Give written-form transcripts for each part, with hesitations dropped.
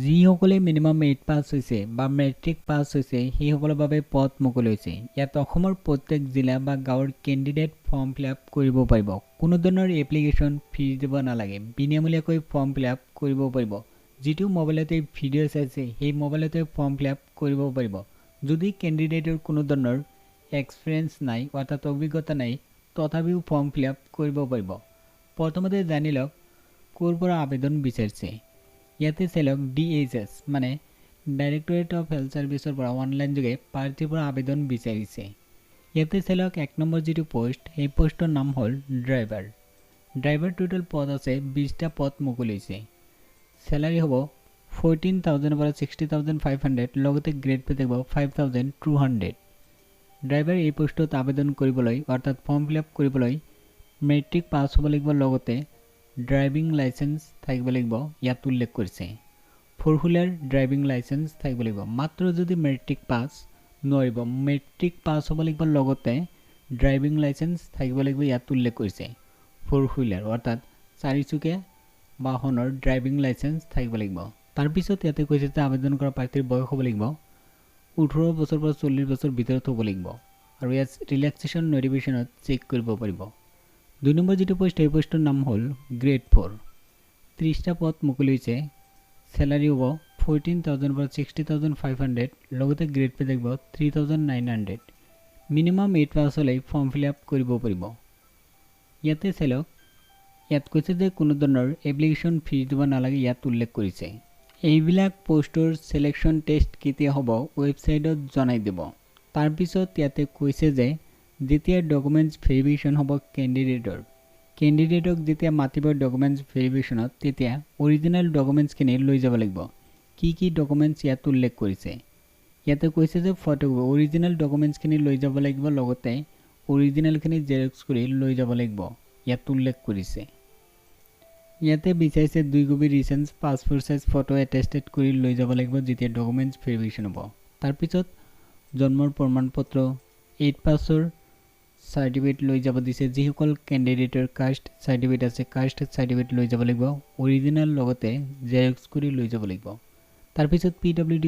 যিসকলে মিনিমাম 8 পাছ হৈছে বা মেট্ৰিক পাছ হৈছে সেইসকলৰ বাবে পদ মুকলি হৈছে। ইয়াত অসমৰ প্ৰত্যেক জিলা বা গাঁৱৰ কেণ্ডিডেট ফৰ্ম ফিলআপ কৰিব পাৰিব। কোনো ধৰণৰ এপ্লিকেশ্যন ফিজ দিব নালাগে, বিনামূলীয়াকৈ ফৰ্ম ফিলআপ কৰিব পাৰিব। যিটো মোবাইলতে ভিডিঅ' চাইছে সেই মোবাইলতে ফৰ্ম ফিলআপ কৰিব পাৰিব। যদি কেণ্ডিডেটৰ কোনো ধৰণৰ এক্সপিৰিয়েঞ্চ নাই অৰ্থাৎ অভিজ্ঞতা নাই তথাপিও ফৰ্ম ফিলআপ কৰিব পাৰিব। প্ৰথমতে জানি লওক ক'ৰ পৰা আবেদন বিচাৰিছে। ইয়াতে চাই লওক DHS মানে ডাইৰেক্টৰেট অফ হেল্থ ছাৰ্ভিচৰ পৰা অনলাইন যোগে প্ৰাৰ্থীৰ পৰা আবেদন বিচাৰিছে। ইয়াতে চাই লওক 1 নম্বৰ যিটো পোষ্ট সেই পোষ্টৰ নাম হ'ল ড্ৰাইভাৰ। ড্ৰাইভাৰ টোটেল পদ আছে 20টা পদ মুকলি হৈছে। স্যালাৰি হ'ব 14,000 পৰা 60,500 লগতে গ্ৰেড পে থাকিব 5,200। ড্ৰাইভাৰ এই পোষ্টত আবেদন কৰিবলৈ অৰ্থাৎ ফৰ্ম ফিলআপ কৰিবলৈ মেট্ৰিক পাছ হ'ব লাগিব, লগতে ড্ৰাইভিং লাইসেন্স থাকিব লাগিব। ইয়াত উল্লেখ কৰিছে 4 হুইলাৰ ড্ৰাইভিং লাইসেন্স থাকিব লাগিব। মাত্ৰ যদি মেট্ৰিক পাছ নোৱাৰিব, মেট্ৰিক পাছ হ'ব লাগিব লগতে ড্ৰাইভিং লাইসেন্স থাকিব লাগিব। ইয়াত উল্লেখ কৰিছে 4 হুইলাৰ অৰ্থাৎ 4 চকীয়া বাহনৰ ড্ৰাইভিং লাইসেন্স থাকিব লাগিব। তাৰ পিছত ইয়াতে কৈছে যে আবেদন কৰা প্ৰাৰ্থীৰ বয়স হ'ব লাগিব 18 বছৰ পৰা 40 বছৰ ভিতৰত হ'ব লাগিব আৰু ইয়াত ৰিলেক্সেশ্যন নটিফিকেশ্যনত চেক কৰিব পাৰিব। 2 নম্বৰ যিটো পোষ্ট এই পোষ্টৰ নাম হ'ল গ্ৰেড 4। 30টা পদ মুকলি হৈছে। স্যালাৰি হ'ব 14,000 পৰা 60,500 লগতে গ্ৰেড পে থাকিব 3,900। মিনিমাম 8 পাছ হ'লে ফৰ্ম ফিলআপ কৰিব পাৰিব। ইয়াতে চাই লওক ইয়াত কৈছে যে কোনো ধৰণৰ এপ্লিকেশ্যন ফিজ দিব নালাগে, ইয়াত উল্লেখ কৰিছে। এইবিলাক পোষ্টৰ সিলেকশ্যন টেষ্ট কেতিয়া হ'ব ৱেবছাইটত জনাই দিব। তাৰপিছত ইয়াতে কৈছে যে যেতিয়া ডকুমেণ্টছ ভেৰিফিকেশ্যন হ'ব কেণ্ডিডেটক যেতিয়া মাতিব ডকুমেণ্টছ ভেৰিফিকেশ্যনত তেতিয়া অৰিজিনেল ডকুমেণ্টছখিনি লৈ যাব লাগিব। কি ডকুমেণ্টছ ইয়াত উল্লেখ কৰিছে। ইয়াতে কৈছে যে ফটোকপি অৰিজিনেল ডকুমেণ্টছখিনি লৈ যাব লাগিব, লগতে অৰিজিনেলখিনি জেৰক্স কৰি লৈ যাব লাগিব। ইয়াত উল্লেখ কৰিছে। ইয়াতে বিচাৰিছে 2 copy recent passport size photo attested কৰি লৈ যাব লাগিব যেতিয়া ডকুমেণ্টছ ভেৰিফিকেশ্যন হ'ব। তাৰপিছত জন্মৰ প্ৰমাণপত্ৰ 8 পাছৰ সাৰ্টিফিকেট লৈ যাব দিছে। যিসকল কেণ্ডিডেটৰ কাষ্ট সাৰ্টিফিকেট আছে কাষ্ট সাৰ্টিফিকেট লৈ যাব লাগিব, অৰিজিনেল লগতে জেৰক্স কৰি লৈ যাব লাগিব। তাৰপিছত PWD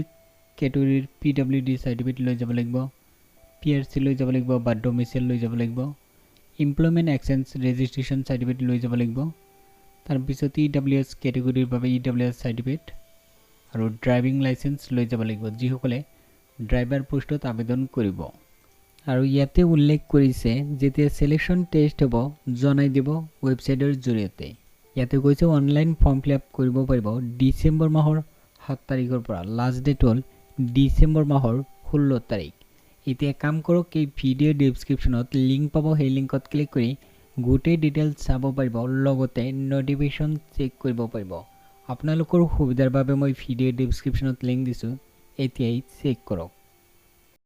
কেটেগৰীৰ PWD সাৰ্টিফিকেট লৈ যাব লাগিব, PRC লৈ যাব লাগিব বা ডমিচাইল লৈ যাব লাগিব, এমপ্লয়মেণ্ট এক্সচেঞ্জ ৰেজিষ্ট্ৰেশ্যন সাৰ্টিফিকেট লৈ যাব লাগিব। তাৰপিছত EWS কেটেগৰীৰ বাবে EWS সাৰ্টিফিকেট আৰু ড্ৰাইভিং লাইসেন্স লৈ যাব লাগিব যিসকলে ড্ৰাইভাৰ পোষ্টত আবেদন কৰিব। আৰু ইয়াতে উল্লেখ কৰিছে যেতিয়া সিলেকশ্যন টেষ্ট হ'ব জনাই দিব ৱেবছাইটৰ জৰিয়তে। ইয়াতে কৈছে অনলাইন ফৰ্ম ফিলআপ কৰিব পাৰিব ডিচেম্বৰ মাহৰ 7 তাৰিখৰ পৰা। লাষ্ট ডেট হ'ল ডিচেম্বৰ মাহৰ 16 তাৰিখ। এতিয়া কাম কৰক, এই ভিডিঅ' ডেছক্ৰিপশ্যনত লিংক পাব, সেই লিংকত ক্লিক কৰি গোটেই ডিটেইলছ চাব পাৰিব, লগতে নটিফিকেশ্যন চেক কৰিব পাৰিব। আপোনালোকৰ সুবিধাৰ বাবে মই ভিডিঅ' ডেছক্ৰিপশ্যনত লিংক দিছোঁ, এতিয়াই চেক কৰক।